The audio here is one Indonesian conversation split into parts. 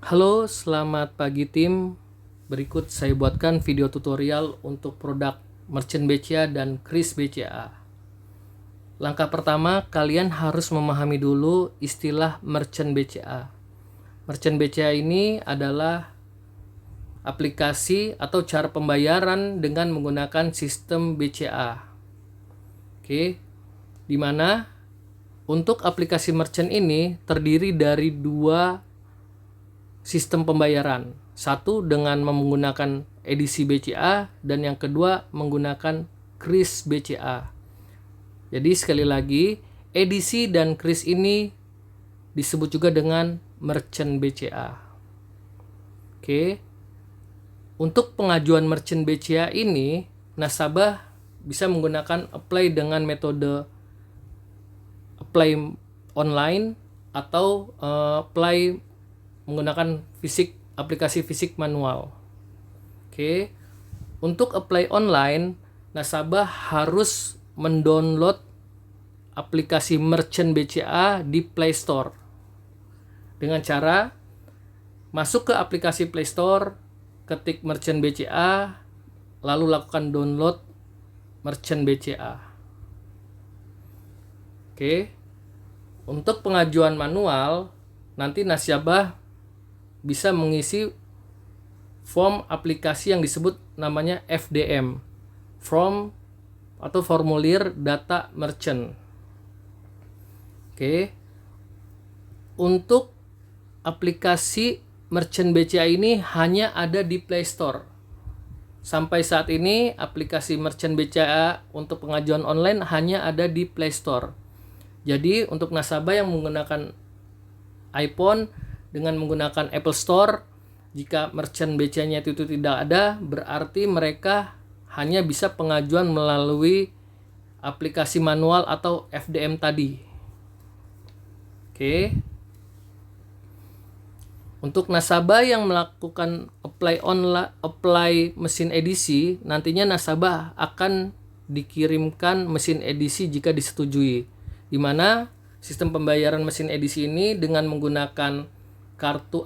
Halo, selamat pagi tim. Berikut saya buatkan video tutorial untuk produk Merchant BCA dan Kris BCA. Langkah pertama, kalian harus memahami dulu istilah Merchant BCA. Merchant BCA ini adalah aplikasi atau cara pembayaran dengan menggunakan sistem BCA. Oke, dimana untuk aplikasi merchant ini terdiri dari dua sistem pembayaran. Satu dengan menggunakan edisi BCA dan yang kedua menggunakan Kris BCA. Jadi sekali lagi, edisi dan Kris ini disebut juga dengan Merchant BCA. Oke. Untuk pengajuan Merchant BCA ini, nasabah bisa menggunakan apply dengan metode apply online atau apply menggunakan aplikasi fisik manual. Oke. Untuk apply online, nasabah harus mendownload aplikasi Merchant BCA di Play Store. Dengan cara masuk ke aplikasi Play Store, ketik Merchant BCA, lalu lakukan download Merchant BCA. Oke. Untuk pengajuan manual, nanti nasabah bisa mengisi form aplikasi yang disebut namanya FDM, form atau formulir data merchant. Oke. Untuk aplikasi Merchant BCA ini hanya ada di Play Store. Sampai saat ini aplikasi Merchant BCA untuk pengajuan online hanya ada di Play Store. Jadi untuk nasabah yang menggunakan iPhone dengan menggunakan Apple Store, jika Merchant BCA-nya itu tidak ada, berarti mereka hanya bisa pengajuan melalui aplikasi manual atau FDM tadi. Oke. Untuk nasabah yang melakukan apply mesin edisi, nantinya nasabah akan dikirimkan mesin edisi jika disetujui. Di mana sistem pembayaran mesin edisi ini dengan menggunakan kartu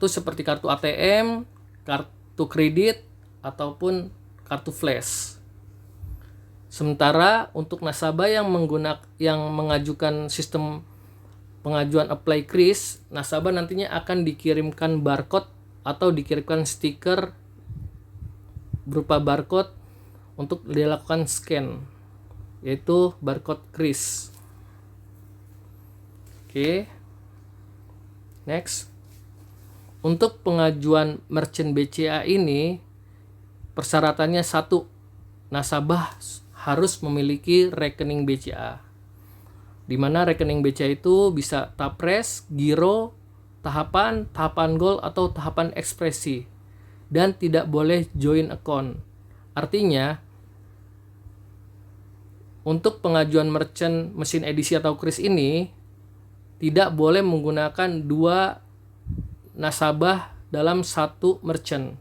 seperti kartu ATM, kartu kredit ataupun kartu flash. Sementara untuk nasabah yang mengajukan sistem pengajuan apply Kris, nasabah nantinya akan dikirimkan barcode atau dikirimkan stiker berupa barcode untuk dilakukan scan, yaitu barcode Kris. Oke. Next. Untuk pengajuan Merchant BCA ini, persyaratannya satu, nasabah harus memiliki rekening BCA. Di mana rekening BCA itu bisa tapres, giro, tahapan gold atau tahapan ekspresi, dan tidak boleh joint account. Artinya, untuk pengajuan merchant mesin edisi atau Kris ini tidak boleh menggunakan dua nasabah dalam satu merchant.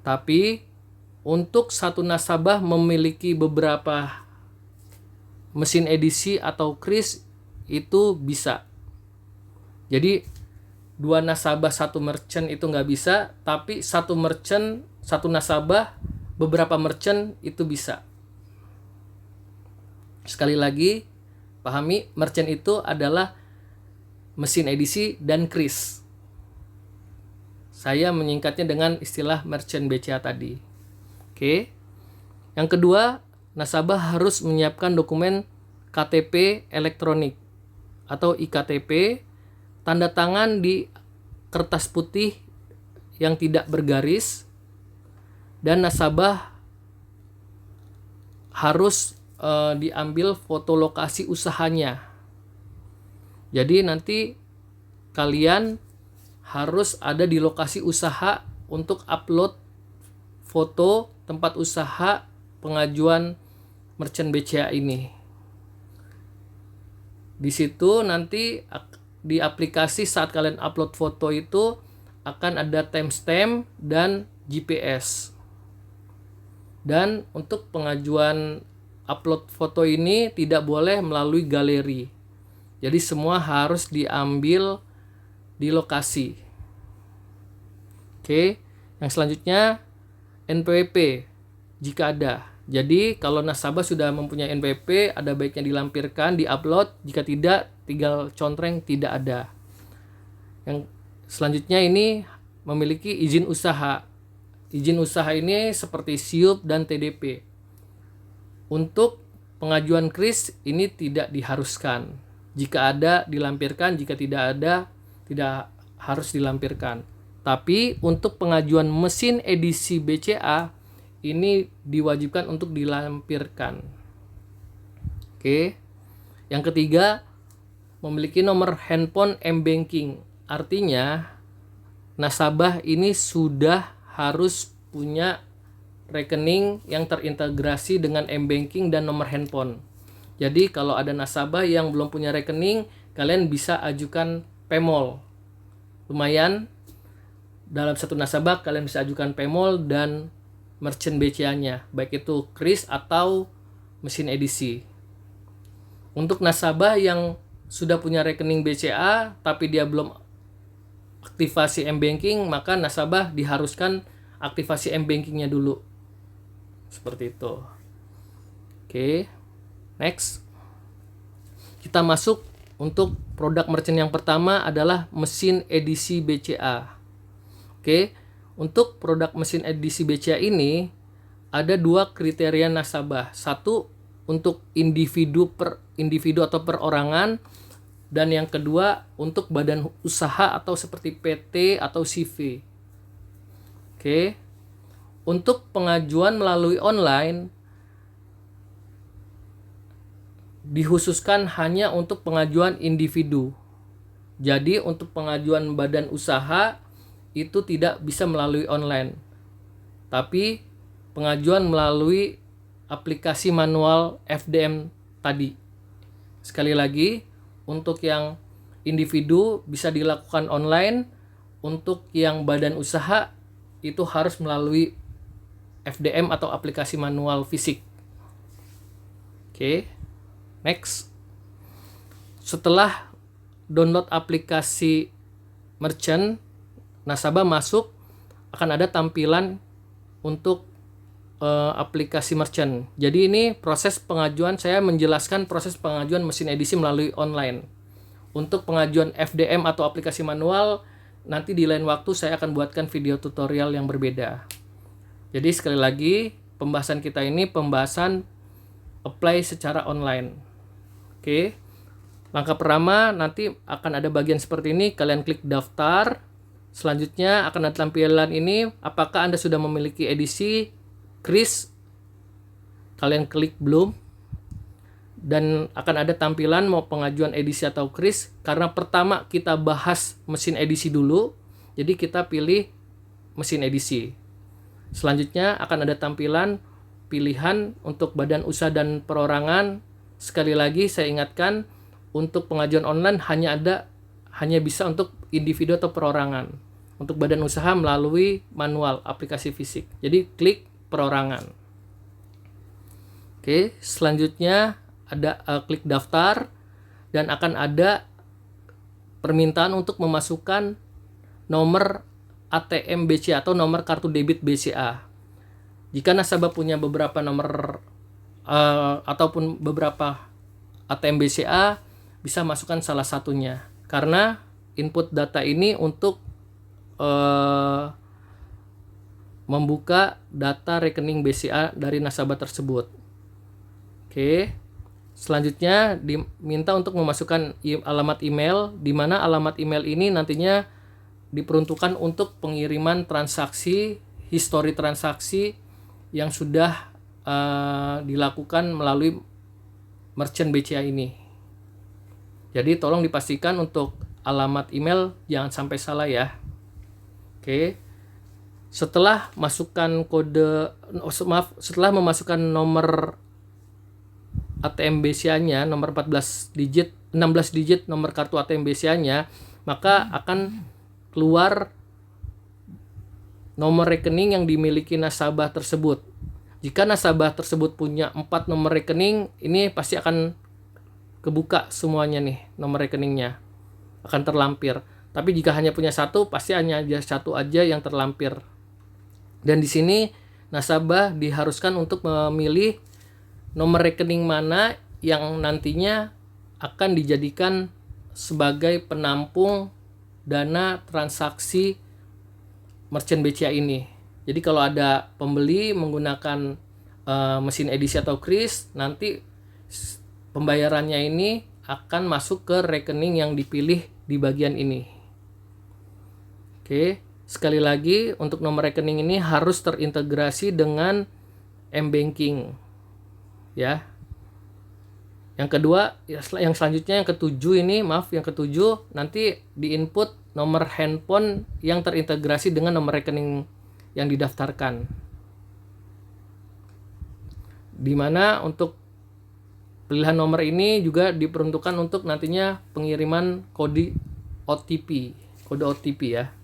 Tapi untuk satu nasabah memiliki beberapa mesin edisi atau Kris itu bisa. Jadi dua nasabah satu merchant itu nggak bisa, tapi satu merchant satu nasabah beberapa merchant itu bisa. Sekali lagi, pahami, merchant itu adalah mesin edisi dan Kris. Saya menyingkatnya dengan istilah Merchant BCA tadi. Oke. Yang kedua, nasabah harus menyiapkan dokumen KTP elektronik atau iktp, tanda tangan di kertas putih yang tidak bergaris, dan nasabah harus diambil foto lokasi usahanya. Jadi nanti kalian harus ada di lokasi usaha untuk upload foto tempat usaha pengajuan Merchant BCA ini. Di situ nanti di aplikasi saat kalian upload foto itu akan ada timestamp dan GPS. Dan untuk pengajuan upload foto ini tidak boleh melalui galeri. Jadi semua harus diambil di lokasi. Oke, yang selanjutnya NPWP jika ada. Jadi kalau nasabah sudah mempunyai NPWP, ada baiknya dilampirkan, diupload. Jika tidak, tinggal contreng tidak ada. Yang selanjutnya ini memiliki izin usaha. Izin usaha ini seperti SIUP dan TDP. Untuk pengajuan KRIS ini tidak diharuskan. Jika ada dilampirkan, jika tidak ada tidak harus dilampirkan. Tapi untuk pengajuan mesin edisi BCA ini diwajibkan untuk dilampirkan. Oke. Yang ketiga, memiliki nomor handphone M-Banking. Artinya nasabah ini sudah harus punya rekening yang terintegrasi dengan M-Banking dan nomor handphone. Jadi kalau ada nasabah yang belum punya rekening, kalian bisa ajukan PEMOL. Lumayan, dalam satu nasabah kalian bisa ajukan PEMOL dan merchant BCA-nya, baik itu KRIS atau mesin edisi. Untuk nasabah yang sudah punya rekening BCA tapi dia belum aktivasi M-Banking, maka nasabah diharuskan aktivasi M-Banking-nya dulu. Seperti itu. Oke, next. Kita masuk untuk produk merchant yang pertama adalah mesin edisi BCA. Oke, untuk produk mesin edisi BCA ini ada dua kriteria nasabah. Satu untuk individu atau perorangan, dan yang kedua untuk badan usaha atau seperti PT atau CV. Oke. Untuk pengajuan melalui online dikhususkan hanya untuk pengajuan individu. Jadi untuk pengajuan badan usaha itu tidak bisa melalui online, tapi pengajuan melalui aplikasi manual FDM tadi. Sekali lagi, untuk yang individu bisa dilakukan online, untuk yang badan usaha itu harus melalui FDM atau aplikasi manual fisik. Oke, next. Setelah download aplikasi merchant, nasabah masuk, akan ada tampilan untuk aplikasi merchant. Jadi ini proses pengajuan, saya menjelaskan proses pengajuan mesin edisi melalui online. Untuk pengajuan FDM atau aplikasi manual, nanti di lain waktu saya akan buatkan video tutorial yang berbeda. Jadi sekali lagi, pembahasan kita ini pembahasan apply secara online. Oke. Langkah pertama nanti akan ada bagian seperti ini, kalian klik daftar. Selanjutnya akan ada tampilan ini, apakah Anda sudah memiliki edisi KRIS? Kalian klik belum. Dan akan ada tampilan mau pengajuan edisi atau KRIS. Karena pertama kita bahas mesin edisi dulu, jadi kita pilih mesin edisi. Selanjutnya akan ada tampilan pilihan untuk badan usaha dan perorangan. Sekali lagi saya ingatkan, untuk pengajuan online hanya bisa untuk individu atau perorangan. Untuk badan usaha melalui manual aplikasi fisik. Jadi klik perorangan. Oke, selanjutnya ada klik daftar dan akan ada permintaan untuk memasukkan nomor ATM BCA atau nomor kartu debit BCA. Jika nasabah punya beberapa nomor ataupun beberapa ATM BCA, bisa masukkan salah satunya. Karena input data ini untuk membuka data rekening BCA dari nasabah tersebut. Oke. Selanjutnya diminta untuk memasukkan alamat email, di mana alamat email ini nantinya diperuntukkan untuk pengiriman transaksi, histori transaksi yang sudah dilakukan melalui merchant BCA ini. Jadi tolong dipastikan untuk alamat email jangan sampai salah ya. Oke. Setelah setelah memasukkan nomor ATM BCA-nya, nomor 16 digit nomor kartu ATM BCA-nya, maka akan keluar nomor rekening yang dimiliki nasabah tersebut. Jika nasabah tersebut punya 4 nomor rekening, ini pasti akan kebuka semuanya nih, nomor rekeningnya akan terlampir. Tapi jika hanya punya satu, pasti hanya satu aja yang terlampir. Dan di sini nasabah diharuskan untuk memilih nomor rekening mana yang nantinya akan dijadikan sebagai penampung dana transaksi merchant BCA ini. Jadi kalau ada pembeli menggunakan mesin edisi atau kris, nanti pembayarannya ini akan masuk ke rekening yang dipilih di bagian ini. Oke, sekali lagi untuk nomor rekening ini harus terintegrasi dengan M-Banking. Ya. Yang kedua, yang selanjutnya yang ketujuh ini, yang ketujuh nanti di-input nomor handphone yang terintegrasi dengan nomor rekening yang didaftarkan. Dimana untuk pilihan nomor ini juga diperuntukkan untuk nantinya pengiriman kode OTP ya.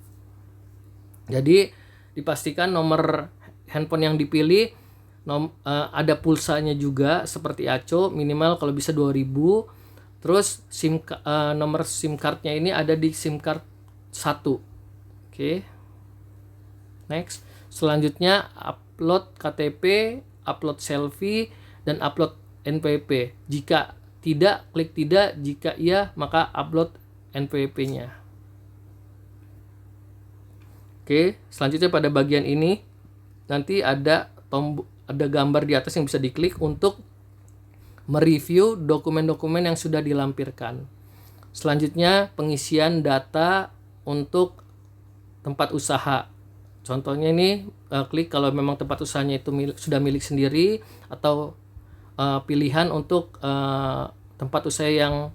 Jadi dipastikan nomor handphone yang dipilih ada pulsanya juga seperti ACO, minimal kalau bisa 2000. Terus nomor SIM cardnya ini ada di SIM card 1. Oke. Next. Selanjutnya upload KTP, upload selfie, dan upload NPWP. Jika tidak, klik tidak. Jika iya, maka upload NPWP-nya. Oke, selanjutnya pada bagian ini nanti ada gambar di atas yang bisa diklik untuk mereview dokumen-dokumen yang sudah dilampirkan. Selanjutnya pengisian data untuk tempat usaha. Contohnya ini klik kalau memang tempat usahanya itu sudah milik sendiri, atau pilihan untuk tempat usaha yang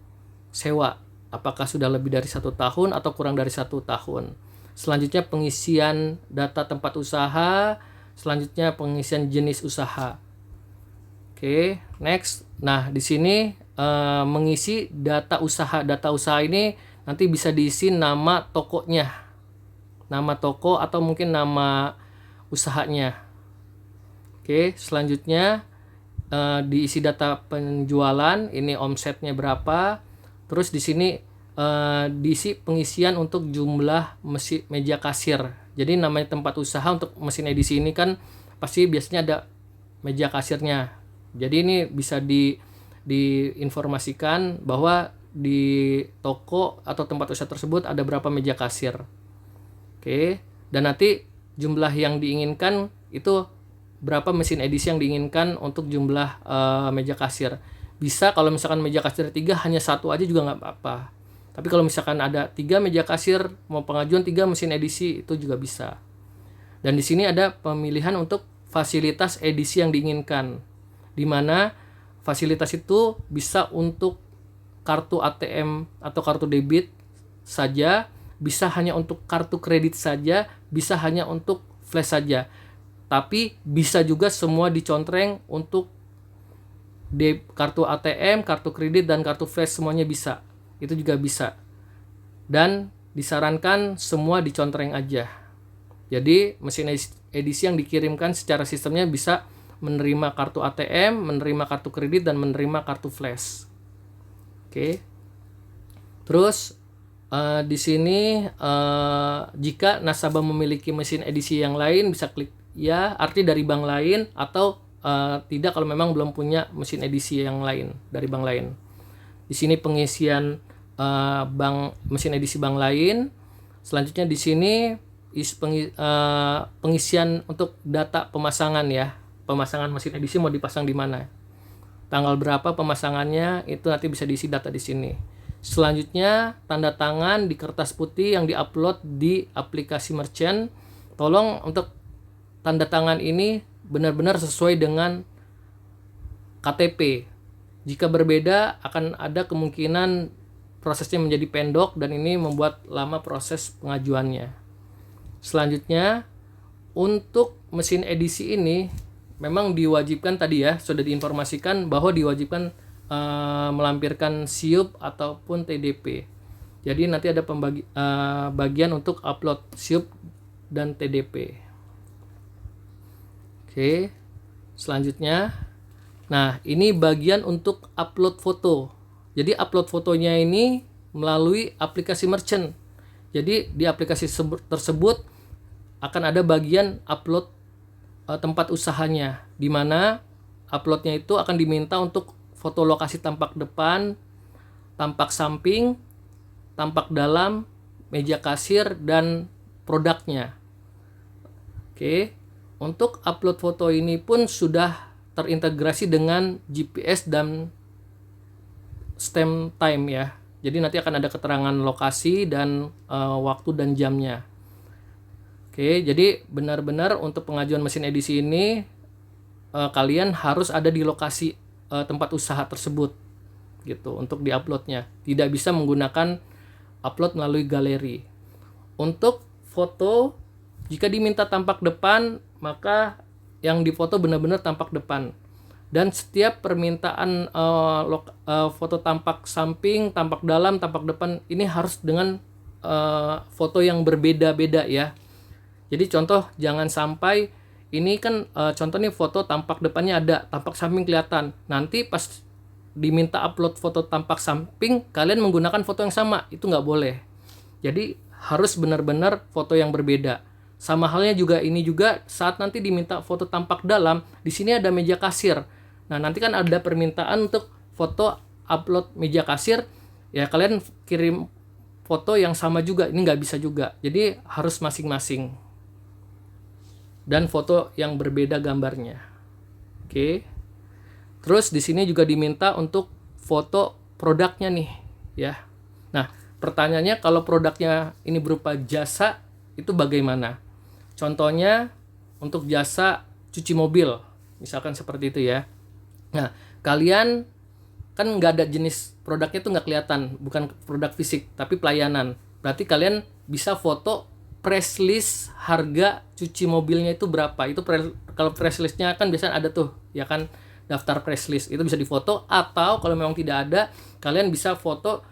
sewa, apakah sudah lebih dari 1 tahun atau kurang dari 1 tahun. Selanjutnya pengisian data tempat usaha, selanjutnya pengisian jenis usaha. Oke, next. Nah, di sini mengisi data usaha. Data usaha ini nanti bisa diisi nama tokonya, nama toko atau mungkin nama usahanya. Oke, selanjutnya diisi data penjualan, ini omsetnya berapa. Terus di sini diisi pengisian untuk jumlah meja kasir. Jadi namanya tempat usaha untuk mesin edisi ini kan pasti biasanya ada meja kasirnya. Jadi ini bisa diinformasikan bahwa di toko atau tempat usaha tersebut ada berapa meja kasir. Oke, dan nanti jumlah yang diinginkan itu berapa mesin edisi yang diinginkan untuk jumlah meja kasir. Bisa kalau misalkan meja kasir 3 hanya 1 aja juga nggak apa-apa. Tapi kalau misalkan ada 3 meja kasir, mau pengajuan 3 mesin edisi, itu juga bisa. Dan di sini ada pemilihan untuk fasilitas edisi yang diinginkan, di mana fasilitas itu bisa untuk kartu ATM atau kartu debit saja, bisa hanya untuk kartu kredit saja, bisa hanya untuk flash saja. Tapi bisa juga semua dicontreng untuk kartu ATM, kartu kredit, dan kartu flash, semuanya bisa. Itu juga bisa. Dan disarankan semua dicontreng aja. Jadi mesin edisi yang dikirimkan secara sistemnya bisa menerima kartu ATM, menerima kartu kredit, dan menerima kartu flash. Oke. Terus di sini jika nasabah memiliki mesin edisi yang lain, bisa klik ya, arti dari bank lain, atau tidak kalau memang belum punya mesin edisi yang lain dari bank lain. Di sini pengisian mesin edisi bank lain. Selanjutnya di sini pengisian untuk data pemasangan ya. Pemasangan mesin edisi mau dipasang di mana? Tanggal berapa pemasangannya, itu nanti bisa diisi data di sini. Selanjutnya tanda tangan di kertas putih yang diupload di aplikasi merchant. Tolong untuk tanda tangan ini benar-benar sesuai dengan KTP. Jika berbeda akan ada kemungkinan prosesnya menjadi pendek dan ini membuat lama proses pengajuannya. Selanjutnya untuk mesin edisi ini memang diwajibkan tadi ya, sudah diinformasikan bahwa diwajibkan melampirkan SIUP ataupun TDP. Jadi nanti ada bagian untuk upload SIUP dan TDP. Oke, selanjutnya, nah ini bagian untuk upload foto. Jadi upload fotonya ini melalui aplikasi merchant. Jadi di aplikasi tersebut akan ada bagian upload tempat usahanya, di mana uploadnya itu akan diminta untuk foto lokasi tampak depan, tampak samping, tampak dalam, meja kasir, dan produknya. Oke, untuk upload foto ini pun sudah terintegrasi dengan GPS dan stamp time ya. Jadi nanti akan ada keterangan lokasi dan waktu dan jamnya. Oke, jadi benar-benar untuk pengajuan mesin edisi ini kalian harus ada di lokasi tempat usaha tersebut gitu untuk diuploadnya. Tidak bisa menggunakan upload melalui galeri. Untuk foto, jika diminta tampak depan, maka yang difoto benar-benar tampak depan. Dan setiap permintaan foto tampak samping, tampak dalam, tampak depan ini harus dengan foto yang berbeda-beda ya. Jadi contoh, jangan sampai ini kan contoh nih foto tampak depannya ada, tampak samping kelihatan. Nanti pas diminta upload foto tampak samping, kalian menggunakan foto yang sama, itu nggak boleh. Jadi harus benar-benar foto yang berbeda. Sama halnya juga ini juga saat nanti diminta foto tampak dalam, di sini ada meja kasir. Nah, nanti kan ada permintaan untuk foto upload meja kasir, ya kalian kirim foto yang sama juga, ini nggak bisa juga. Jadi harus masing-masing. Dan foto yang berbeda gambarnya. Oke. Terus di sini juga diminta untuk foto produknya nih, ya. Nah, pertanyaannya kalau produknya ini berupa jasa, itu bagaimana? Contohnya untuk jasa cuci mobil, misalkan seperti itu ya. Nah, kalian kan nggak ada jenis produknya tuh nggak kelihatan, bukan produk fisik, tapi pelayanan. Berarti kalian bisa foto press list harga cuci mobilnya itu berapa. Itu kalau press listnya kan biasanya ada tuh, ya kan, daftar press list itu bisa difoto. Atau kalau memang tidak ada, kalian bisa foto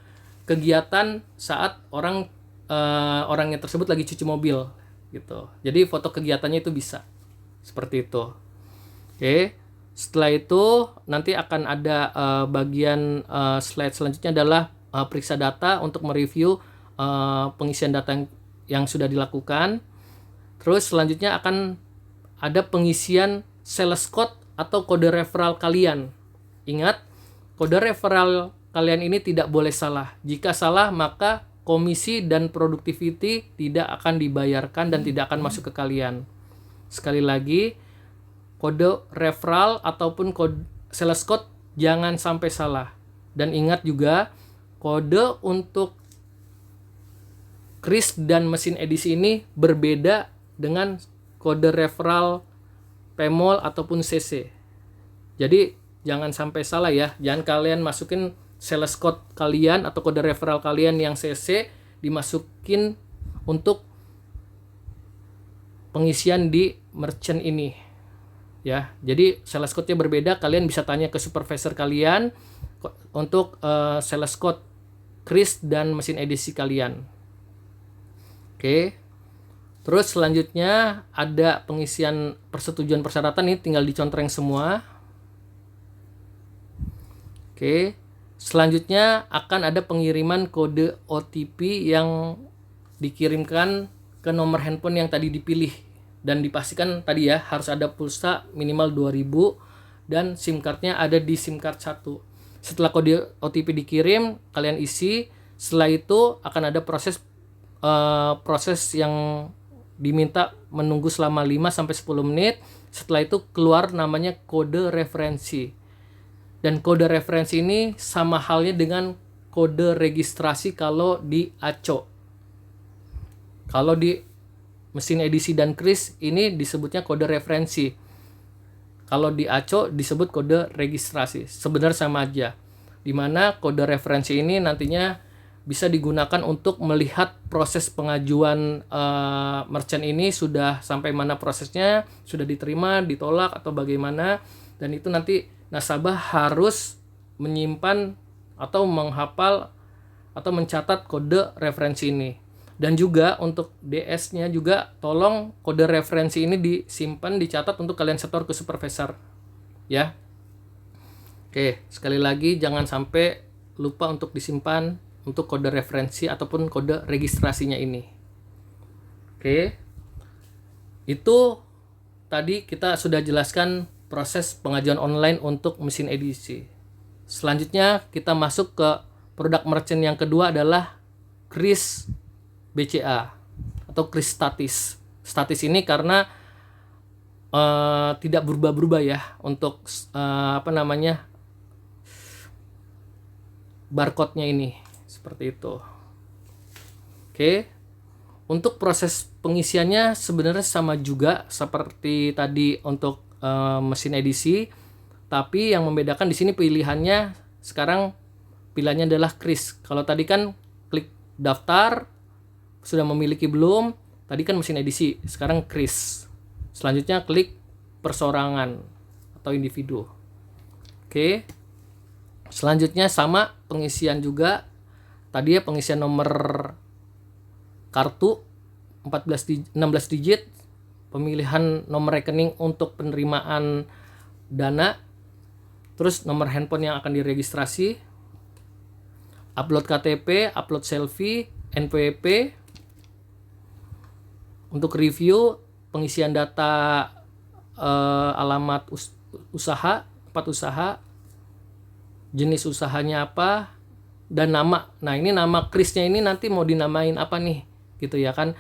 kegiatan saat orangnya tersebut lagi cuci mobil gitu. Jadi foto kegiatannya itu bisa seperti itu. Oke, setelah itu nanti akan ada bagian slide selanjutnya adalah periksa data untuk mereview pengisian data yang sudah dilakukan. Terus selanjutnya akan ada pengisian sales code atau kode referral kalian. Ingat, kode referral kalian ini tidak boleh salah. Jika salah, maka komisi dan productivity tidak akan dibayarkan dan tidak akan masuk ke kalian. Sekali lagi, kode referral ataupun kode sales code jangan sampai salah. Dan ingat juga, kode untuk Kris dan mesin edisi ini berbeda dengan kode referral PMOL ataupun CC. Jadi jangan sampai salah ya. Jangan kalian masukin sales code kalian atau kode referral kalian yang CC dimasukin untuk pengisian di merchant ini. Ya, jadi sales code-nya berbeda. Kalian bisa tanya ke supervisor kalian untuk sales code Kris dan mesin edisi kalian. Oke. Terus selanjutnya ada pengisian persetujuan persyaratan, ini tinggal dicontreng semua. Oke. Selanjutnya akan ada pengiriman kode OTP yang dikirimkan ke nomor handphone yang tadi dipilih. Dan dipastikan tadi ya harus ada pulsa minimal 2000 dan SIM cardnya ada di SIM card 1. Setelah kode OTP dikirim, kalian isi. Setelah itu akan ada proses yang diminta menunggu selama 5-10 menit. Setelah itu keluar namanya kode referensi. Dan kode referensi ini sama halnya dengan kode registrasi kalau di ACO. Kalau di mesin edisi dan Kris ini disebutnya kode referensi. Kalau di ACO disebut kode registrasi. Sebenarnya sama aja. Dimana kode referensi ini nantinya bisa digunakan untuk melihat proses pengajuan merchant ini sudah sampai mana prosesnya, sudah diterima, ditolak atau bagaimana. Dan itu nanti nasabah harus menyimpan atau menghafal atau mencatat kode referensi ini. Dan juga untuk DS-nya juga tolong kode referensi ini disimpan, dicatat untuk kalian setor ke supervisor. Ya. Oke, sekali lagi jangan sampai lupa untuk disimpan untuk kode referensi ataupun kode registrasinya ini. Oke. Itu tadi kita sudah jelaskan proses pengajuan online untuk mesin edisi. Selanjutnya kita masuk ke produk merchant yang kedua adalah Kris BCA atau Kris statis. Statis ini karena tidak berubah-berubah ya untuk barcode-nya ini seperti itu. Oke. Untuk proses pengisiannya sebenarnya sama juga seperti tadi untuk mesin edisi, tapi yang membedakan di sini pilihannya sekarang pilihannya adalah Kris. Kalau tadi kan klik daftar, sudah memiliki belum? Tadi kan mesin edisi, sekarang Kris. Selanjutnya klik persorangan atau individu. Oke. Selanjutnya sama pengisian juga. Tadi ya pengisian nomor kartu 16 digit, pemilihan nomor rekening untuk penerimaan dana, terus nomor handphone yang akan diregistrasi, upload KTP, upload selfie, NPWP. Untuk review, pengisian data alamat usaha, tempat usaha, jenis usahanya apa, dan nama. Nah, ini nama Krisnya ini nanti mau dinamain apa nih? Gitu ya kan.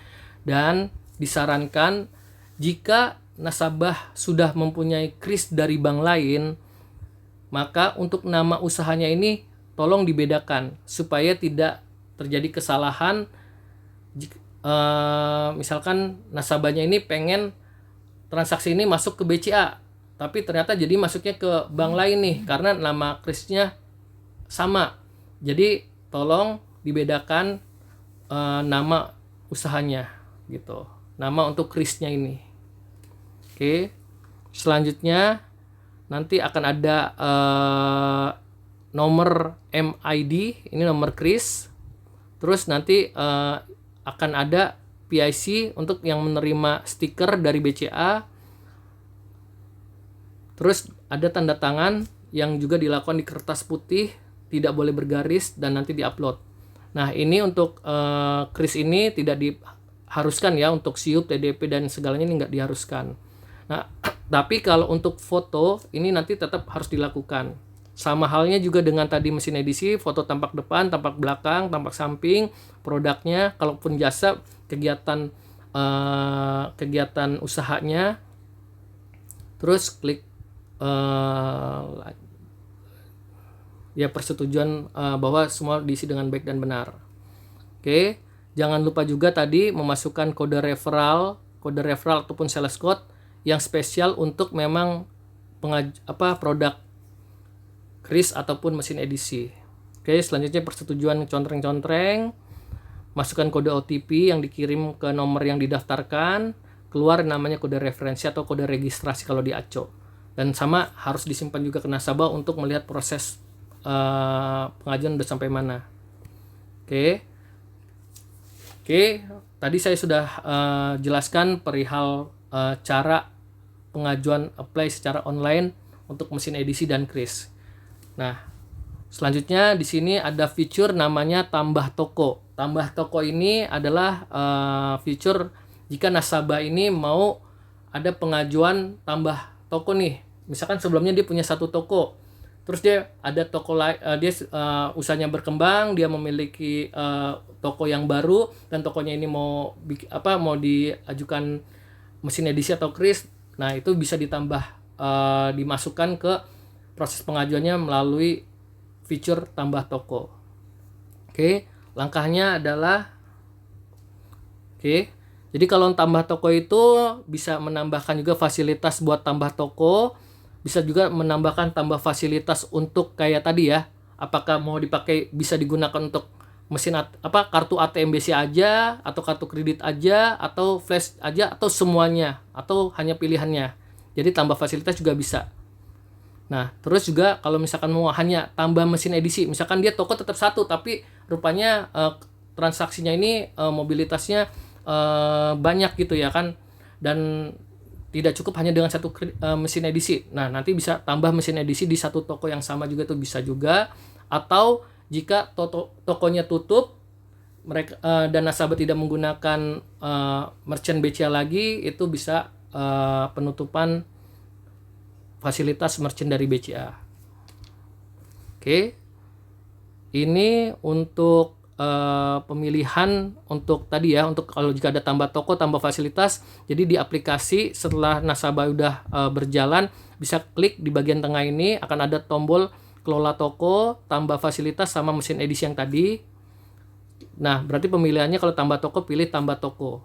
Dan disarankan jika nasabah sudah mempunyai kris dari bank lain, maka untuk nama usahanya ini tolong dibedakan supaya tidak terjadi kesalahan. Misalkan nasabahnya ini pengen transaksi ini masuk ke BCA, tapi ternyata jadi masuknya ke bank lain nih karena nama krisnya sama. Jadi tolong dibedakan nama usahanya gitu, nama untuk krisnya ini. Oke. Selanjutnya nanti akan ada nomor MID, ini nomor kris. Terus nanti akan ada PIC untuk yang menerima stiker dari BCA. Terus ada tanda tangan yang juga dilakukan di kertas putih, tidak boleh bergaris dan nanti diupload. Nah, ini untuk kris ini tidak diharuskan ya, untuk siup, TDP dan segalanya ini nggak diharuskan. Nah, tapi kalau untuk foto ini nanti tetap harus dilakukan. Sama halnya juga dengan tadi mesin edisi, foto tampak depan, tampak belakang, tampak samping, produknya, kalaupun jasa, kegiatan usahanya. Terus klik ya persetujuan bahwa semua diisi dengan baik dan benar. Oke, jangan lupa juga tadi memasukkan kode referral ataupun sales code yang spesial untuk memang produk kris ataupun mesin edisi. Oke, selanjutnya persetujuan contreng-contreng, masukkan kode OTP yang dikirim ke nomor yang didaftarkan, keluar namanya kode referensi atau kode registrasi kalau di ACO. Dan sama harus disimpan juga ke nasabah untuk melihat proses pengajuan udah sampai mana. Oke, tadi saya sudah jelaskan perihal cara pengajuan apply secara online untuk mesin edisi dan kris. Nah, selanjutnya di sini ada fitur namanya tambah toko. Tambah toko ini adalah fitur jika nasabah ini mau ada pengajuan tambah toko nih. Misalkan sebelumnya dia punya satu toko, terus dia ada toko lain, dia usahanya berkembang, dia memiliki toko yang baru dan tokonya ini mau diajukan mesin edisi atau kris. Nah, itu bisa ditambah dimasukkan ke proses pengajuannya melalui fitur tambah toko. Oke, langkahnya adalah jadi kalau tambah toko itu bisa menambahkan juga fasilitas buat tambah toko, bisa juga menambahkan tambah fasilitas untuk kayak tadi ya, apakah mau dipakai bisa digunakan untuk mesin kartu ATM BCA aja atau kartu kredit aja atau flash aja atau semuanya atau hanya pilihannya. Jadi tambah fasilitas juga bisa. Nah, terus juga kalau misalkan mau hanya tambah mesin edisi, misalkan dia toko tetap satu tapi rupanya transaksinya ini mobilitasnya banyak gitu ya kan, dan tidak cukup hanya dengan satu mesin edisi. Nah, nanti bisa tambah mesin edisi di satu toko yang sama juga tuh bisa juga, atau jika tokonya tutup mereka dan nasabah tidak menggunakan merchant BCA lagi, itu bisa penutupan fasilitas merchant dari BCA. Oke. Ini untuk pemilihan untuk tadi ya, untuk kalau jika ada tambah toko, tambah fasilitas. Jadi di aplikasi setelah nasabah udah berjalan, bisa klik di bagian tengah ini akan ada tombol kelola toko, tambah fasilitas sama mesin edisi yang tadi. Nah, berarti pemilihannya kalau tambah toko pilih tambah toko.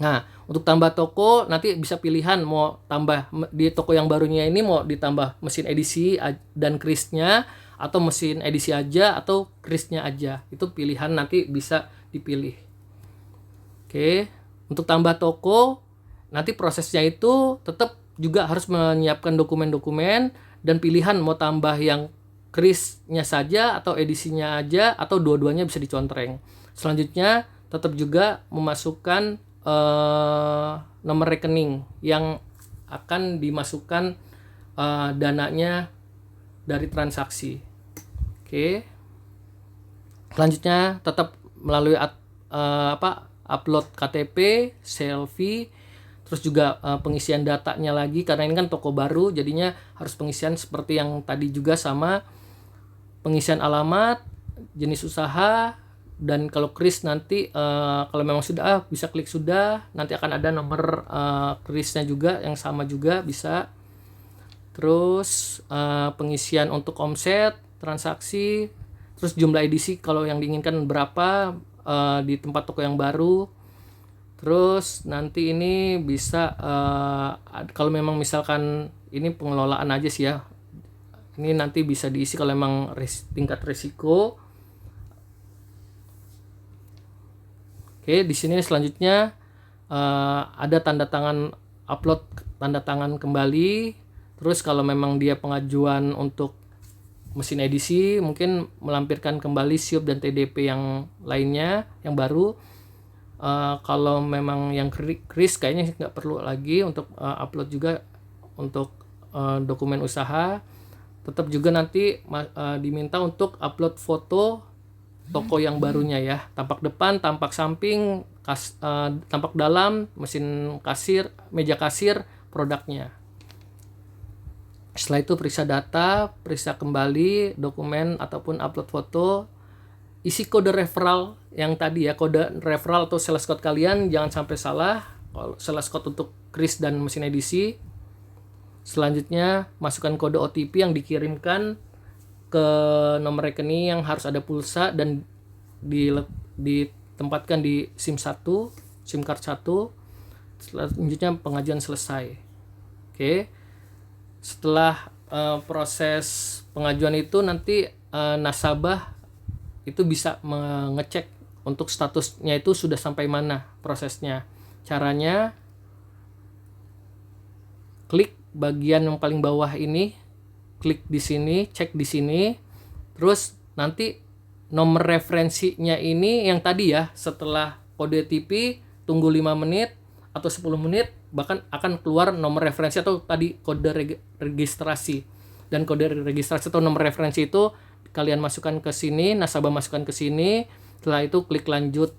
Nah, untuk tambah toko nanti bisa pilihan mau tambah di toko yang barunya ini mau ditambah mesin edisi dan krisnya, atau mesin edisi aja atau krisnya aja. Itu pilihan nanti bisa dipilih. Oke, untuk tambah toko nanti prosesnya itu tetap juga harus menyiapkan dokumen-dokumen dan pilihan mau tambah yang krisnya saja atau edisinya aja atau dua-duanya bisa dicontreng. Selanjutnya tetap juga memasukkan nomor rekening yang akan dimasukkan dananya dari transaksi. Oke. Selanjutnya tetap melalui upload KTP, selfie, terus juga pengisian datanya lagi karena ini kan toko baru, jadinya harus pengisian seperti yang tadi juga sama pengisian alamat, jenis usaha, dan kalau kris nanti kalau memang sudah bisa klik sudah, nanti akan ada nomor krisnya juga yang sama juga bisa. Terus pengisian untuk omset, transaksi, terus jumlah edisi kalau yang diinginkan berapa di tempat toko yang baru. Terus nanti ini bisa kalau memang misalkan ini pengelolaan aja sih ya. Ini nanti bisa diisi kalau memang tingkat risiko. Oke, di sini selanjutnya ada tanda tangan, upload tanda tangan kembali. Terus kalau memang dia pengajuan untuk mesin edisi, mungkin melampirkan kembali SIUP dan TDP yang lainnya yang baru. Kalau memang yang kris kayaknya nggak perlu lagi untuk upload juga untuk dokumen usaha. Tetap juga nanti diminta untuk upload foto toko yang barunya ya, tampak depan, tampak samping, tampak dalam, mesin kasir, meja kasir, produknya. Setelah itu periksa data, periksa kembali dokumen ataupun upload foto, isi kode referral yang tadi ya, kode referral atau sales code kalian jangan sampai salah. Kalau sales code untuk kris dan mesin edisi. Selanjutnya masukkan kode OTP yang dikirimkan ke nomor rekening yang harus ada pulsa dan ditempatkan di SIM 1, SIM card 1. Selanjutnya pengajuan selesai. Oke. Setelah proses pengajuan itu nanti nasabah itu bisa mengecek untuk statusnya itu sudah sampai mana prosesnya. Caranya klik bagian yang paling bawah ini, klik di sini, cek di sini, terus nanti nomor referensinya ini yang tadi ya, setelah kode OTP tunggu 5 menit atau 10 menit bahkan akan keluar nomor referensi atau tadi kode registrasi. Dan kode registrasi atau nomor referensi itu kalian masukkan ke sini, nasabah masukkan ke sini, setelah itu klik lanjut.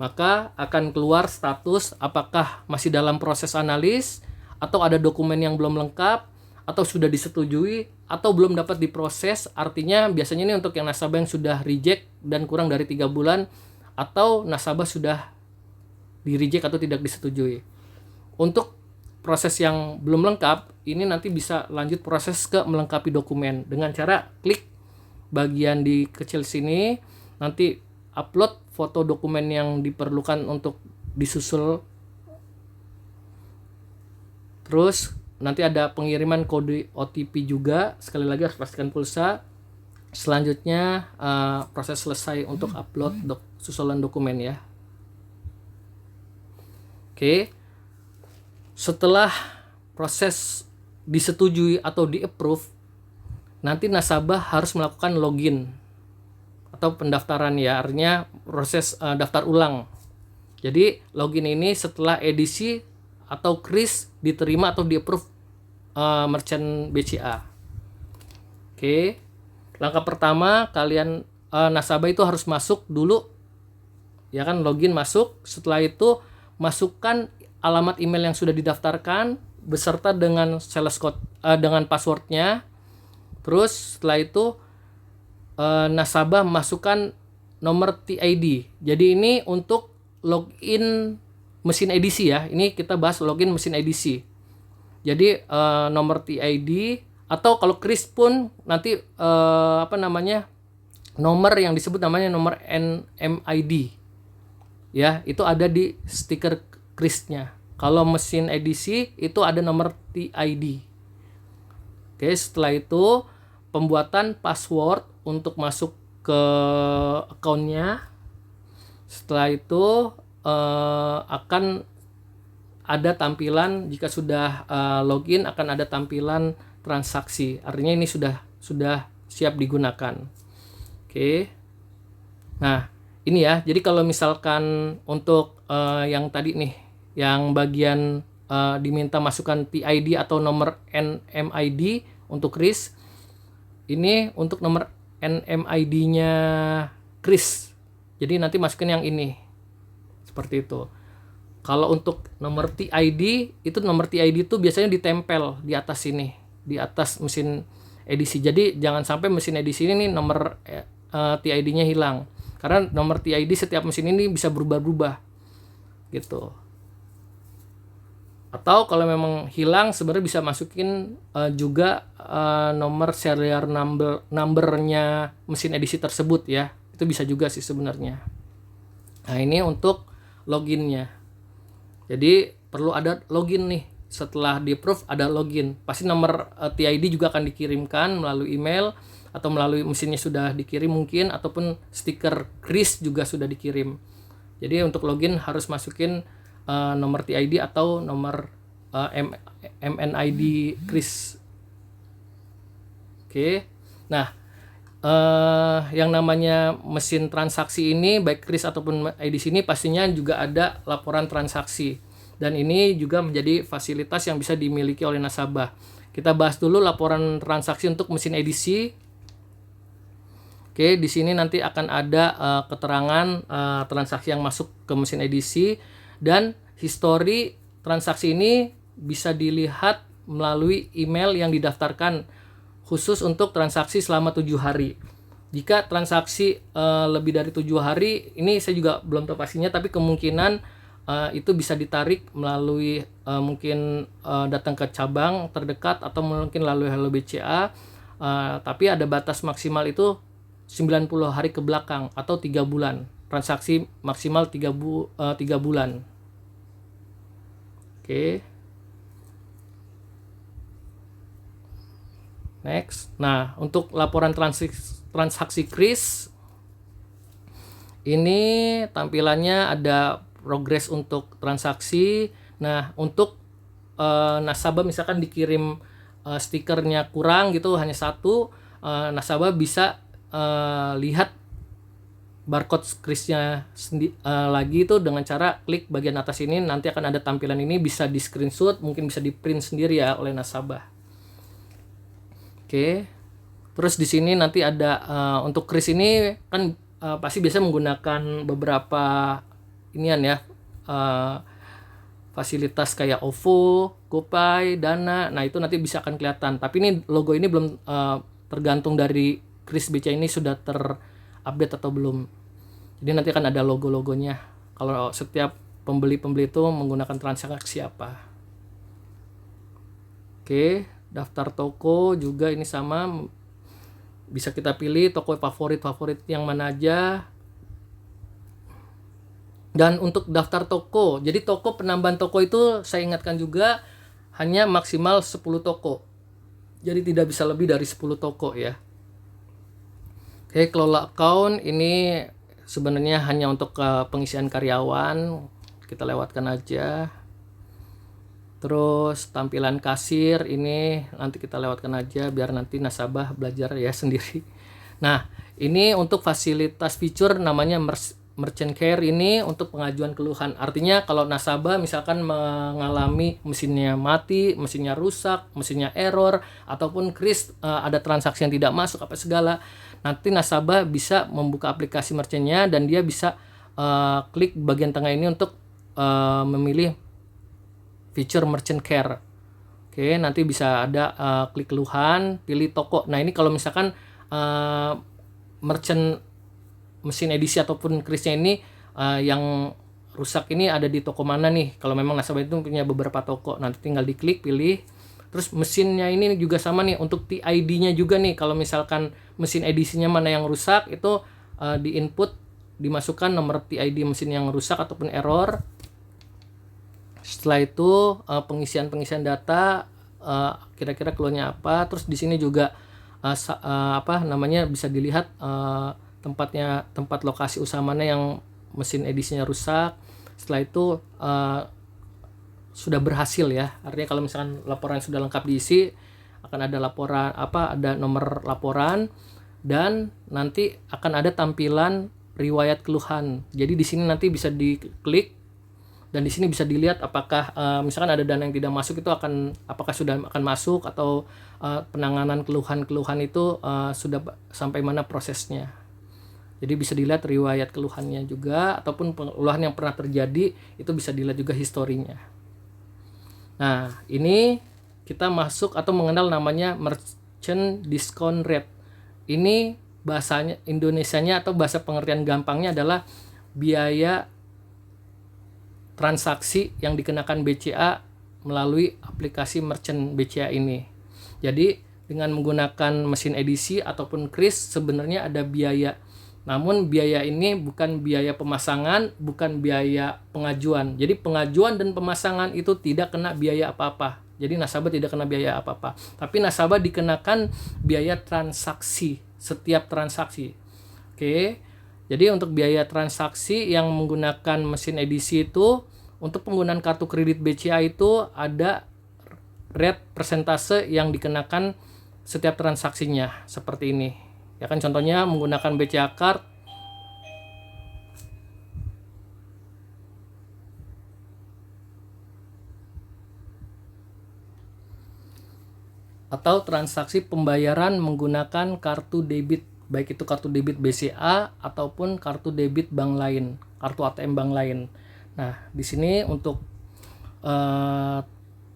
Maka akan keluar status apakah masih dalam proses analis, atau ada dokumen yang belum lengkap, atau sudah disetujui, atau belum dapat diproses. Artinya biasanya ini untuk yang nasabah yang sudah reject dan kurang dari 3 bulan, atau nasabah sudah di reject atau tidak disetujui. Untuk proses yang belum lengkap, ini nanti bisa lanjut proses ke melengkapi dokumen dengan cara klik bagian di kecil sini, nanti upload foto dokumen yang diperlukan untuk disusul. Terus nanti ada pengiriman kode OTP juga, sekali lagi harus pastikan pulsa. Selanjutnya proses selesai untuk upload susulan dokumen ya. Oke. Setelah proses disetujui atau di-approve, nanti nasabah harus melakukan login atau pendaftaran ya, artinya proses daftar ulang. Jadi login ini setelah edisi atau kris diterima atau di-approve merchant BCA. Oke. langkah pertama kalian nasabah itu harus masuk dulu, ya kan, login masuk. Setelah itu masukkan alamat email yang sudah didaftarkan beserta dengan sales code dengan passwordnya. Terus setelah itu nasabah masukkan nomor TID. Jadi ini untuk login mesin edisi ya. Ini kita bahas login mesin edisi. Jadi nomor TID, atau kalau Kris pun nanti nomor yang disebut namanya nomor NMID. Ya, itu ada di stiker Krisnya. Kalau mesin edisi itu ada nomor TID. Oke, setelah itu pembuatan password untuk masuk ke akunnya. Setelah itu akan ada tampilan, jika sudah login akan ada tampilan transaksi. Artinya ini sudah siap digunakan. Oke. Nah, ini ya. Jadi kalau misalkan untuk yang tadi nih, yang bagian diminta masukkan PID atau nomor NMID untuk Kris. Ini untuk nomor NMID-nya Kris. Jadi nanti masukin yang ini. Seperti itu. Kalau untuk nomor TID, itu nomor TID itu biasanya ditempel di atas sini, di atas mesin edisi. Jadi jangan sampai mesin edisi ini nomor TID-nya hilang. Karena nomor TID setiap mesin ini bisa berubah-ubah. Gitu. Atau kalau memang hilang, sebenarnya bisa masukin juga nomor serial numbernya mesin edisi tersebut ya. Itu bisa juga sih sebenarnya. Nah, ini untuk loginnya. Jadi perlu ada login nih. Setelah di approve ada login. Pasti nomor TID juga akan dikirimkan melalui email atau melalui mesinnya sudah dikirim mungkin, ataupun stiker Kris juga sudah dikirim. Jadi untuk login harus masukin nomor TID atau nomor MNID Kris. Oke. Nah, yang namanya mesin transaksi ini, baik Kris ataupun edisi ini, pastinya juga ada laporan transaksi. Dan ini juga menjadi fasilitas yang bisa dimiliki oleh nasabah. Kita bahas dulu laporan transaksi untuk mesin edisi. Oke, di sini nanti akan ada keterangan transaksi yang masuk ke mesin edisi, dan histori transaksi ini bisa dilihat melalui email yang didaftarkan khusus untuk transaksi selama 7 hari. Jika transaksi lebih dari 7 hari, ini saya juga belum tahu pastinya, tapi kemungkinan itu bisa ditarik melalui mungkin datang ke cabang terdekat atau mungkin melalui Hello BCA, tapi ada batas maksimal itu 90 hari ke belakang atau 3 bulan. Transaksi maksimal 3 bulan. Oke. Next. Nah, untuk laporan transaksi Kris ini tampilannya ada progres untuk transaksi. Nah, untuk nasabah misalkan dikirim stikernya kurang gitu, hanya satu, nasabah bisa lihat barcode Krisnya lagi itu dengan cara klik bagian atas ini. Nanti akan ada tampilan ini, bisa di screenshot, mungkin bisa di print sendiri ya oleh nasabah. Oke. Terus di sini nanti ada untuk Kris ini kan pasti biasa menggunakan beberapa inian ya, fasilitas kayak OVO, GoPay, Dana. Nah, itu nanti bisa akan kelihatan. Tapi ini logo ini belum tergantung dari Kris BCA ini sudah terupdate atau belum. Jadi nanti akan ada logo-logonya kalau setiap pembeli-pembeli itu menggunakan transaksi apa. Oke, daftar toko juga ini sama. Bisa kita pilih toko favorit yang mana aja. Dan untuk daftar toko, jadi toko, penambahan toko itu saya ingatkan juga hanya maksimal 10 toko. Jadi tidak bisa lebih dari 10 toko ya. Oke, kelola account ini sebenarnya hanya untuk pengisian karyawan, kita lewatkan aja. Terus tampilan kasir ini nanti kita lewatkan aja biar nanti nasabah belajar ya sendiri. Nah, ini untuk fasilitas fitur namanya merchant care ini untuk pengajuan keluhan. Artinya kalau nasabah misalkan mengalami mesinnya mati, mesinnya rusak, mesinnya error, ataupun kris ada transaksi yang tidak masuk apa segala, nanti nasabah bisa membuka aplikasi merchantnya dan dia bisa klik bagian tengah ini untuk memilih feature merchant care. Oke, nanti bisa ada klik keluhan, pilih toko. Nah ini kalau misalkan merchant mesin edisi ataupun krisnya ini yang rusak ini ada di toko mana nih. Kalau memang nasabah itu punya beberapa toko, nanti tinggal diklik, pilih. Terus mesinnya ini juga sama nih untuk TID-nya juga nih. Kalau misalkan mesin edisinya mana yang rusak, itu di input dimasukkan nomor TID mesin yang rusak ataupun error. Setelah itu pengisian data, kira-kira keluarnya apa. Terus di sini juga bisa dilihat tempat lokasi usaha mana yang mesin edisinya rusak. Setelah itu sudah berhasil ya. Artinya kalau misalkan laporan sudah lengkap diisi, akan ada laporan ada nomor laporan dan nanti akan ada tampilan riwayat keluhan. Jadi di sini nanti bisa diklik dan di sini bisa dilihat apakah misalkan ada dana yang tidak masuk itu apakah sudah akan masuk atau penanganan keluhan itu sudah sampai mana prosesnya. Jadi bisa dilihat riwayat keluhannya juga ataupun keluhan yang pernah terjadi itu bisa dilihat juga historinya. Nah, ini kita masuk atau mengenal namanya merchant discount rate. Ini bahasanya Indonesianya atau bahasa pengertian gampangnya adalah biaya transaksi yang dikenakan BCA melalui aplikasi merchant BCA ini. Jadi dengan menggunakan mesin edisi ataupun kris sebenarnya ada biaya. Namun biaya ini bukan biaya pemasangan, bukan biaya pengajuan. Jadi pengajuan dan pemasangan itu tidak kena biaya apa-apa. Jadi nasabah tidak kena biaya apa-apa. Tapi nasabah dikenakan biaya transaksi, setiap transaksi. Oke. Jadi untuk biaya transaksi yang menggunakan mesin edisi itu, untuk penggunaan kartu kredit BCA itu ada rate persentase yang dikenakan setiap transaksinya seperti ini. Ya kan contohnya menggunakan BCA Card atau transaksi pembayaran menggunakan kartu debit, baik itu kartu debit BCA ataupun kartu debit bank lain, kartu ATM bank lain. Nah, di sini untuk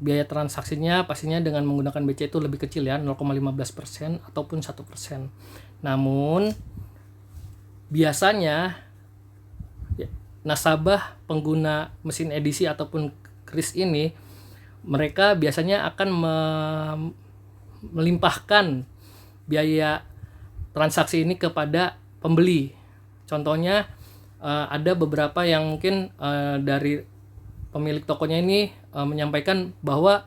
biaya transaksinya pastinya dengan menggunakan BCA itu lebih kecil ya, 0,15% ataupun 1%. Namun biasanya nasabah pengguna mesin edisi ataupun kris ini mereka biasanya akan melimpahkan biaya transaksi ini kepada pembeli. Contohnya ada beberapa yang mungkin dari pemilik tokonya ini menyampaikan bahwa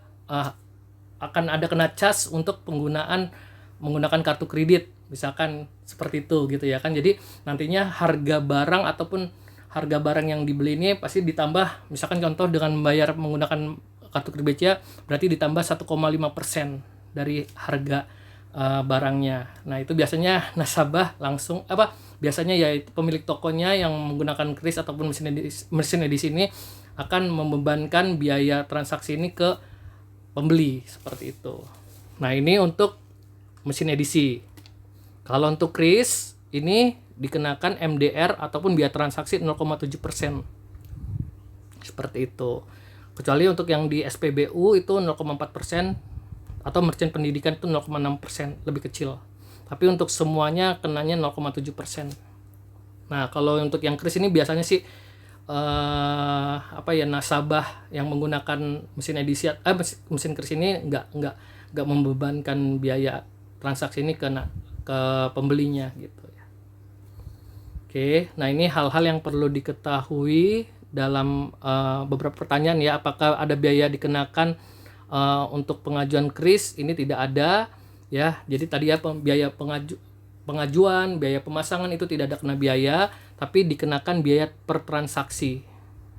akan ada kena charge untuk menggunakan kartu kredit, misalkan seperti itu gitu ya kan. Jadi nantinya harga barang ataupun harga barang yang dibeli ini pasti ditambah, misalkan contoh dengan bayar menggunakan kartu kredit BCA berarti ditambah 1,5% dari harga barangnya. Nah itu biasanya nasabah langsung biasanya ya pemilik tokonya yang menggunakan kris ataupun mesin edisi ini akan membebankan biaya transaksi ini ke pembeli seperti itu. Nah ini untuk mesin edisi. Kalau untuk kris ini dikenakan MDR ataupun biaya transaksi 0,7%. Seperti itu. Kecuali untuk yang di SPBU itu 0,4% atau merchant pendidikan itu 0,6%, lebih kecil. Tapi untuk semuanya kenanya 0,7%. Nah, kalau untuk yang kris ini biasanya sih nasabah yang menggunakan mesin edisi mesin kris ini nggak membebankan biaya transaksi ini ke pembelinya gitu ya. Oke, nah ini hal-hal yang perlu diketahui dalam beberapa pertanyaan ya. Apakah ada biaya dikenakan untuk pengajuan kris? Ini tidak ada ya. Jadi tadi ya biaya pengajuan, biaya pemasangan itu tidak ada kena biaya, tapi dikenakan biaya per transaksi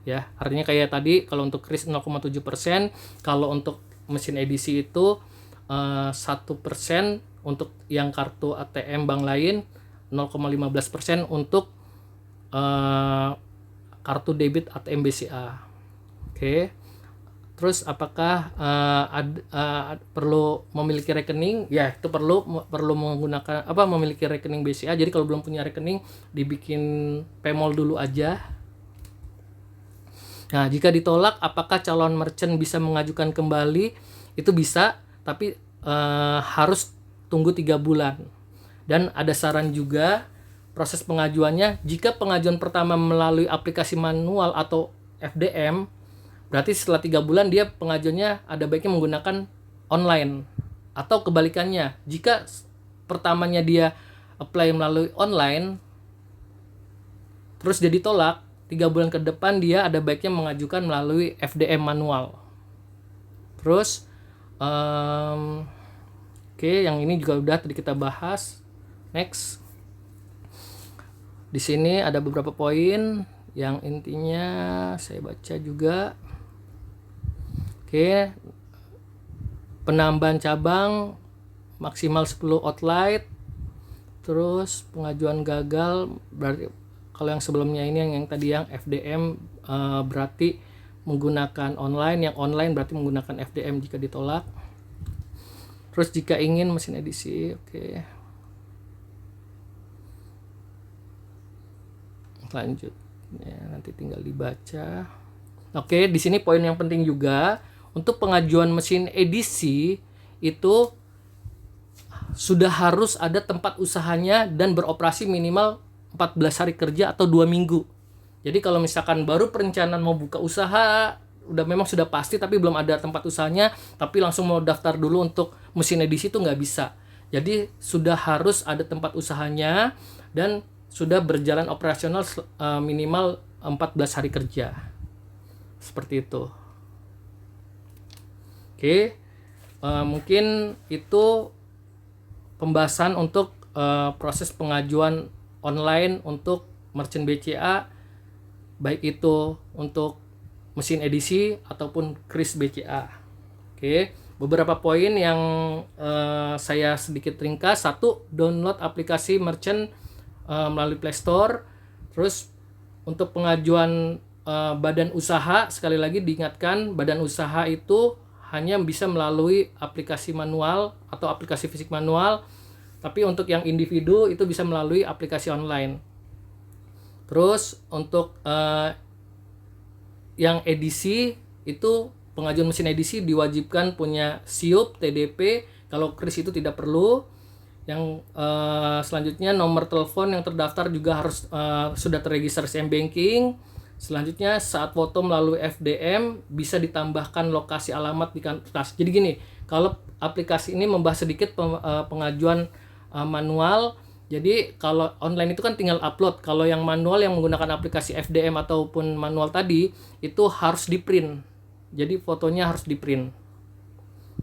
ya. Artinya kayak tadi kalau untuk kris 0,7%, kalau untuk mesin edisi itu 1%, untuk yang kartu ATM bank lain 0,15% untuk kartu debit ATM BCA. Oke. Terus apakah perlu memiliki rekening? Ya, itu perlu menggunakan memiliki rekening BCA. Jadi kalau belum punya rekening, dibikin PMOL dulu aja. Nah, jika ditolak, apakah calon merchant bisa mengajukan kembali? Itu bisa, tapi harus tunggu 3 bulan. Dan ada saran juga, proses pengajuannya, jika pengajuan pertama melalui aplikasi manual atau FDM, berarti setelah 3 bulan dia pengajuannya ada baiknya menggunakan online. Atau kebalikannya, jika pertamanya dia apply melalui online, terus dia ditolak, 3 bulan ke depan dia ada baiknya mengajukan melalui FDM manual. Terus, oke, yang ini juga udah tadi kita bahas. Next. Di sini ada beberapa poin yang intinya saya baca juga. Oke, penambahan cabang maksimal 10 outlet. Terus pengajuan gagal, berarti kalau yang sebelumnya ini yang tadi yang FDM berarti menggunakan online, yang online berarti menggunakan FDM jika ditolak. Terus jika ingin mesin edisi, oke. Lanjut. Ya, nanti tinggal dibaca. Oke, di sini poin yang penting juga. Untuk pengajuan mesin edisi itu sudah harus ada tempat usahanya dan beroperasi minimal 14 hari kerja atau 2 minggu. Jadi kalau misalkan baru perencanaan mau buka usaha, udah memang sudah pasti tapi belum ada tempat usahanya, tapi langsung mau daftar dulu untuk mesin edisi itu nggak bisa. Jadi sudah harus ada tempat usahanya dan sudah berjalan operasional minimal 14 hari kerja. Seperti itu. Oke, mungkin itu pembahasan untuk proses pengajuan online untuk merchant BCA, baik itu untuk mesin edisi ataupun kris BCA. Oke, beberapa poin yang saya sedikit ringkas. 1, download aplikasi merchant melalui Play Store. Terus untuk pengajuan badan usaha, sekali lagi diingatkan, badan usaha itu hanya bisa melalui aplikasi manual atau aplikasi fisik manual, tapi untuk yang individu itu bisa melalui aplikasi online. Terus untuk yang edisi itu pengajuan mesin edisi diwajibkan punya SIUP, TDP, kalau kris itu tidak perlu. Yang selanjutnya nomor telepon yang terdaftar juga harus sudah terregistrasi M-Banking. Selanjutnya saat foto melalui FDM bisa ditambahkan lokasi alamat di kertas. Jadi gini, kalau aplikasi ini membahas sedikit pengajuan manual. Jadi kalau online itu kan tinggal upload. Kalau yang manual yang menggunakan aplikasi FDM ataupun manual tadi itu harus di-print. Jadi fotonya harus di-print.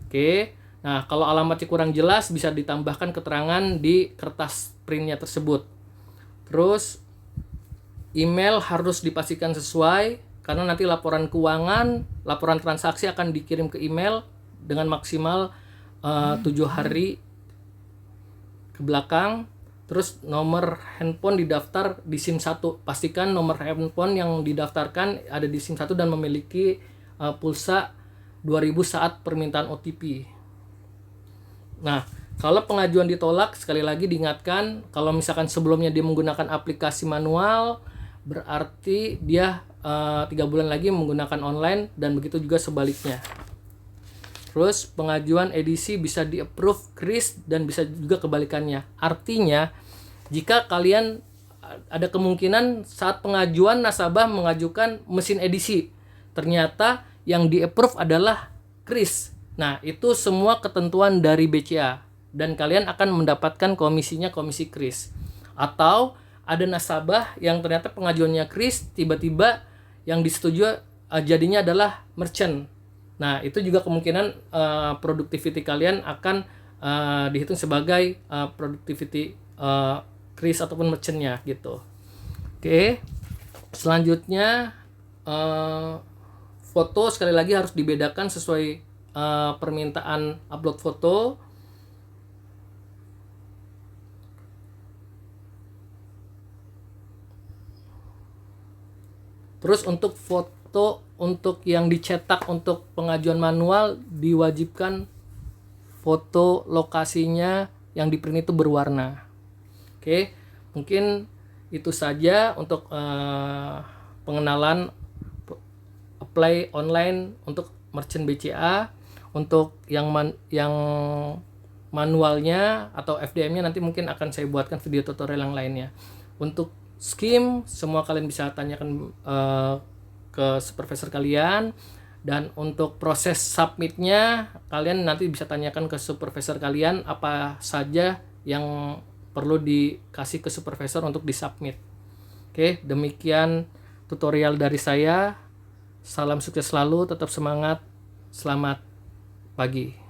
Oke. Nah, kalau alamatnya kurang jelas bisa ditambahkan keterangan di kertas printnya tersebut. Terus email harus dipastikan sesuai karena nanti laporan keuangan, laporan transaksi akan dikirim ke email dengan maksimal 7 hari ke belakang. Terus nomor handphone didaftar di SIM 1. Pastikan nomor handphone yang didaftarkan ada di SIM 1 dan memiliki pulsa 2000 saat permintaan OTP. Nah, kalau pengajuan ditolak, sekali lagi diingatkan, kalau misalkan sebelumnya dia menggunakan aplikasi manual, berarti dia 3 bulan lagi menggunakan online, dan begitu juga sebaliknya. Terus pengajuan edisi bisa di-approve kris dan bisa juga kebalikannya. Artinya, jika kalian ada kemungkinan saat pengajuan nasabah mengajukan mesin edisi, ternyata yang di-approve adalah kris. Nah, itu semua ketentuan dari BCA dan kalian akan mendapatkan komisinya komisi kris. Atau ada nasabah yang ternyata pengajuannya kris, tiba-tiba yang disetujui jadinya adalah merchant. Nah, itu juga kemungkinan productivity kalian akan dihitung sebagai productivity kris ataupun merchantnya gitu. Oke. Selanjutnya foto sekali lagi harus dibedakan sesuai permintaan upload foto. Terus untuk foto untuk yang dicetak untuk pengajuan manual diwajibkan foto lokasinya yang di print itu berwarna. Oke, mungkin itu saja untuk pengenalan apply online untuk merchant BCA. Untuk yang manualnya atau FDM-nya nanti mungkin akan saya buatkan video tutorial yang lainnya. Untuk scheme semua kalian bisa tanyakan ke supervisor kalian, dan untuk proses submitnya kalian nanti bisa tanyakan ke supervisor kalian apa saja yang perlu dikasih ke supervisor untuk disubmit. Oke, demikian tutorial dari saya. Salam sukses selalu, tetap semangat, selamat pagi.